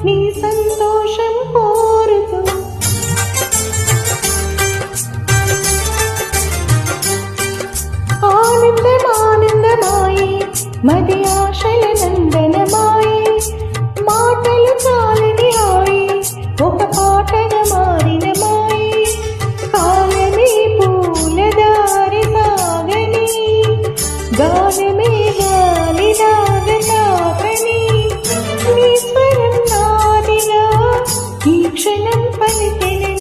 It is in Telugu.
నీ సంతోషం కోరుతూ ఆనందమానందమాయే మది ఆశల నందనమాయే మాటలు చాలని హాయి ఒక పాటగా మారిన మాయే కాలమే పూల దారి సాగని గానమే గాలి నాగని నీ స్వరం నాదిగా ఈ క్షణం పలికెను